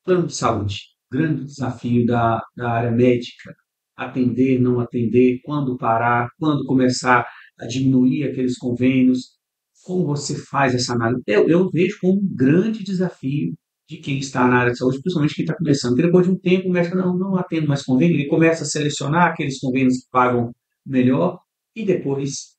Plano de saúde, grande desafio da área médica, atender, não atender, quando parar, quando começar a diminuir aqueles convênios, como você faz essa análise? Eu vejo como um grande desafio de quem está na área de saúde, principalmente quem está começando, porque depois de um tempo começa, não atendo mais convênio, ele começa a selecionar aqueles convênios que pagam melhor e depois,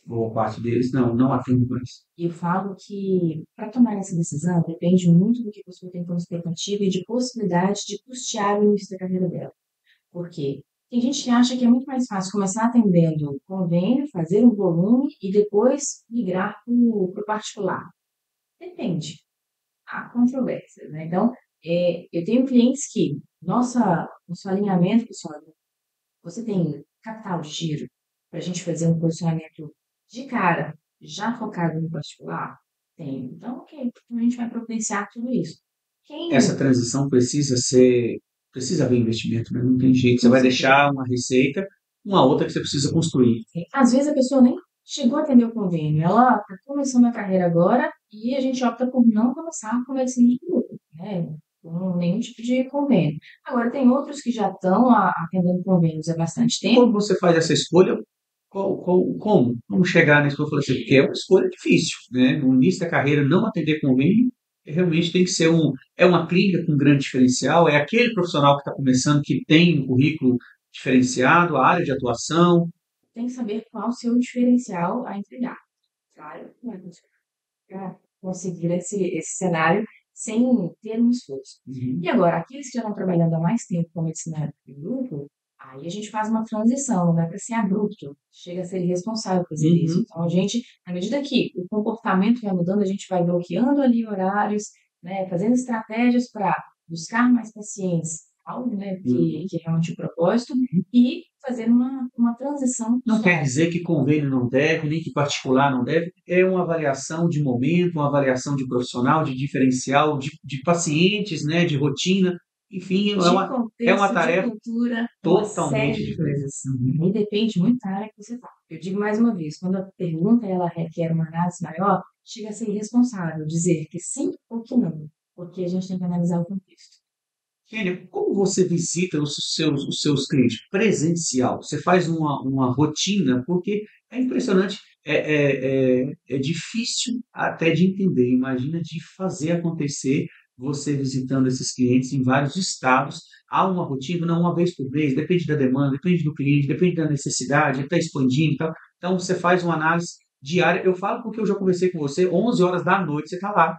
boa parte deles, não atendo mais. E eu falo que para tomar essa decisão depende muito do que a pessoa tem como expectativa e de possibilidade de custear o início da carreira dela. Por quê? Tem gente que acha que é muito mais fácil começar atendendo convênio, fazer um volume e depois migrar para o particular. Depende. Há controvérsias, né? Então, eu tenho clientes que, nosso alinhamento, pessoal, você tem capital de giro para a gente fazer um posicionamento de cara, já focado no particular? Tem. Então, ok, então a gente vai providenciar tudo isso. Essa Quem, transição precisa haver investimento, né? Não tem jeito. Você com vai certeza, deixar uma receita, uma outra que você precisa construir. às vezes a pessoa nem chegou a atender o convênio, ela está começando a carreira agora e a gente opta por não começar com medicina de grupo, né? Com nenhum tipo de convênio. Agora, tem outros que já estão atendendo convênios há bastante E tempo. quando você faz essa escolha, como chegar nesse eu falei assim, porque é uma escolha difícil, né? No início da carreira, não atender convênio realmente tem que ser uma clínica com grande diferencial, é aquele profissional que está começando que tem um currículo diferenciado, a área de atuação. Tem que saber qual o seu diferencial a entregar. Claro, não é para conseguir esse cenário sem ter um esforço. Uhum. E agora, aqueles que já estão trabalhando há mais tempo com medicina de grupo, aí a gente faz uma transição, não é para ser abrupto, chega a ser irresponsável fazer isso. Uhum. Então, a gente, à medida que o comportamento vai mudando, a gente vai bloqueando ali horários, né, fazendo estratégias para buscar mais pacientes, algo, né, Uhum. que é realmente o propósito, e fazendo uma transição Não quer suave. dizer que convênio não deve, nem que particular não deve. É uma avaliação de momento, uma avaliação de profissional, de diferencial, de pacientes, né, de rotina. Enfim, De é uma contexto, de tarefa cultura, uma totalmente série de diferente. coisas. Uhum. Aí depende muito da área que você está. Eu digo mais uma vez, quando a pergunta ela requer uma análise maior, chega a ser irresponsável dizer que sim ou que não, porque a gente tem que analisar o contexto. Kênia, como você visita os seus clientes? Presencial? Você faz uma rotina? Porque é impressionante, é difícil até de entender. Imagina de fazer acontecer você visitando esses clientes em vários estados. Há uma rotina, não uma vez por mês, depende da demanda, depende do cliente, depende da necessidade, está expandindo e tal. Então você faz uma análise diária. Eu falo porque eu já conversei com você, 11 horas da noite você está lá,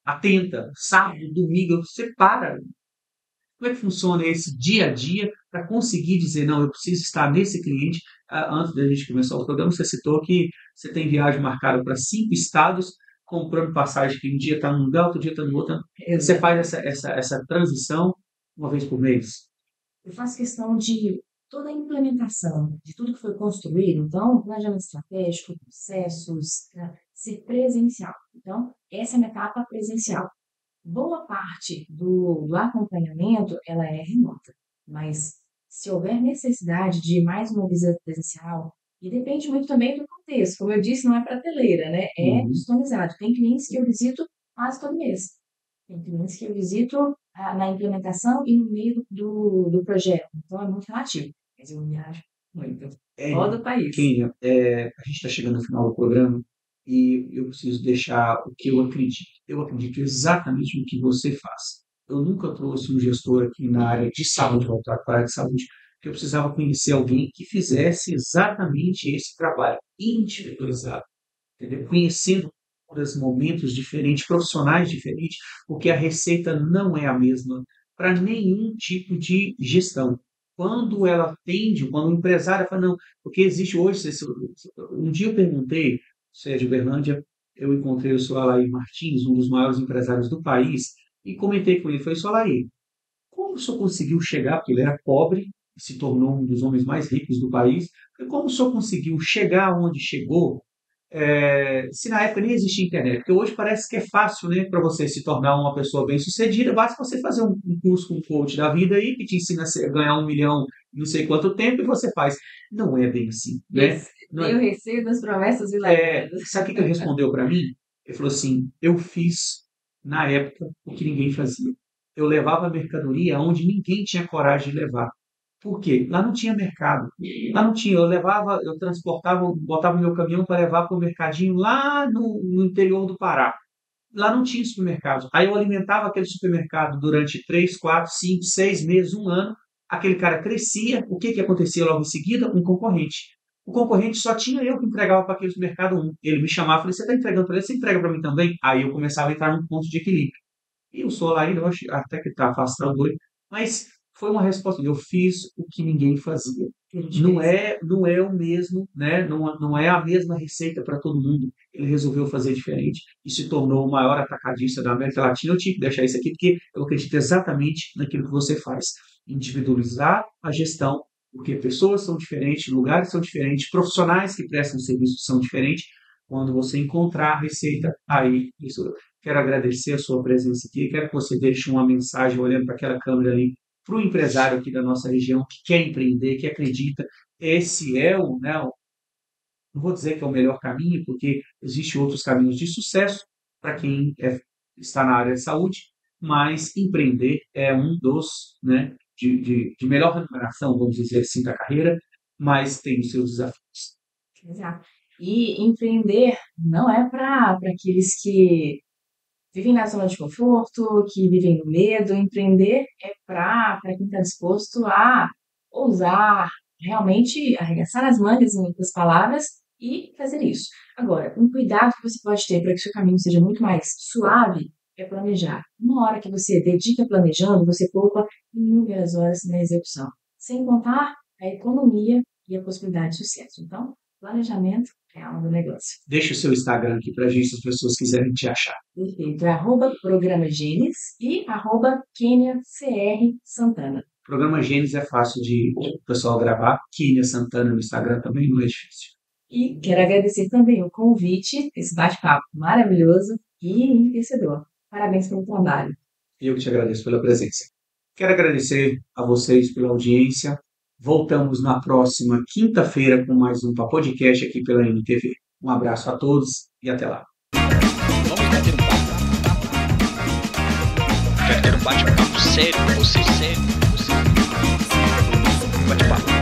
atenta, sábado, domingo, você para. Como é que funciona esse dia a dia para conseguir dizer, não, eu preciso estar nesse cliente? Antes da gente começar o programa, você citou que você tem viagem marcada para 5 estados, comprando passagem que um dia está num lugar, outro dia está no outro. Você Exato. faz essa transição uma vez por mês? Eu faço questão de toda a implementação de tudo que foi construído, então, planejamento estratégico, processos, né, ser presencial. Então, essa é a minha etapa presencial. Boa parte do acompanhamento, ela é remota, mas se houver necessidade de mais uma visita presencial, e depende muito também do contexto, como eu disse, não é prateleira, né? É Uhum. customizado. Tem clientes que eu visito quase todo mês. Tem clientes que eu visito na implementação e no meio do projeto. Então é muito relativo. Mas eu viajo muito. É, Fora do país. Kênia, a gente está chegando no final do programa e eu preciso deixar o que eu acredito. Eu acredito exatamente no que você faz. eu nunca trouxe um gestor aqui na área de saúde, voltado para a área de saúde, porque eu precisava conhecer alguém que fizesse exatamente esse trabalho individualizado, entendeu? Conhecendo os momentos diferentes, profissionais diferentes, porque a receita não é a mesma para nenhum tipo de gestão. Quando ela atende, quando o empresário fala, não, porque existe hoje, um dia eu perguntei, você é de Uberlândia, eu encontrei o senhor Alair Martins, um dos maiores empresários do país, e comentei com ele, falei, senhor Alair, como o senhor conseguiu chegar, porque ele era pobre, e se tornou um dos homens mais ricos do país, como o senhor conseguiu chegar onde chegou, se na época nem existia internet? Porque hoje parece que é fácil, né, para você se tornar uma pessoa bem-sucedida, basta você fazer um curso com um coach da vida aí, que te ensina a ganhar 1 milhão em não sei quanto tempo, e você faz. Não é bem assim, né? Não Tem o é. receio das promessas milagrosas. Sabe o que ele respondeu para mim? Ele falou assim, eu fiz, na época, o que ninguém fazia. Eu levava a mercadoria onde ninguém tinha coragem de levar. Por quê? Lá não tinha mercado. Lá não tinha. Eu transportava, botava o meu caminhão para levar para o mercadinho lá no interior do Pará. Lá não tinha supermercado. Aí eu alimentava aquele supermercado durante 3, 4, 5, 6 meses, um ano. Aquele cara crescia. O que acontecia logo em seguida? Um concorrente. O concorrente só tinha eu que entregava para aquele supermercado um. Ele me chamava e falou, você está entregando para ele? Você entrega para mim também? Aí eu começava a entrar num ponto de equilíbrio. E eu sou lá ainda, eu acho até que está afastando ele, mas foi uma resposta. Eu fiz o que ninguém fazia. Não é o mesmo, né? Não é a mesma receita para todo mundo. Ele resolveu fazer diferente e se tornou o maior atacadista da América Latina. Eu tinha que deixar isso aqui porque eu acredito exatamente naquilo que você faz. Individualizar a gestão, porque pessoas são diferentes, lugares são diferentes, profissionais que prestam serviços são diferentes. Quando você encontrar a receita, aí isso. Quero agradecer a sua presença aqui. Quero que você deixe uma mensagem olhando para aquela câmera ali para o empresário aqui da nossa região que quer empreender, que acredita. Esse é não vou dizer que é o melhor caminho, porque existem outros caminhos de sucesso para quem está na área de saúde, mas empreender é um dos, né, de melhor remuneração, vamos dizer assim, da carreira, mas tem os seus desafios. Exato. E empreender não é para aqueles que vivem na zona de conforto, que vivem no medo. Empreender é para quem está disposto a ousar, realmente arregaçar as mangas, em outras palavras, e fazer isso. Agora, um cuidado que você pode ter para que o seu caminho seja muito mais suave é planejar. Uma hora que você dedica planejando, você poupa inúmeras horas na execução, sem contar a economia e a possibilidade de sucesso. Então, planejamento é a alma do negócio. Deixa o seu Instagram aqui para a gente, se as pessoas quiserem te achar. Perfeito. É @programa Gênesis e @Kênia CR Santana. Programa Gênesis é fácil de o pessoal gravar. Kênia Santana no Instagram também não é difícil. E quero agradecer também o convite, esse bate-papo maravilhoso e enriquecedor. Parabéns pelo trabalho. Eu que te agradeço pela presença. Quero agradecer a vocês pela audiência. Voltamos na próxima quinta-feira com mais um podcast aqui pela NTV. Um abraço a todos e até lá. Vamos bater um papo. Quero ter um bate-papo sério com você, sério. Bate-papo.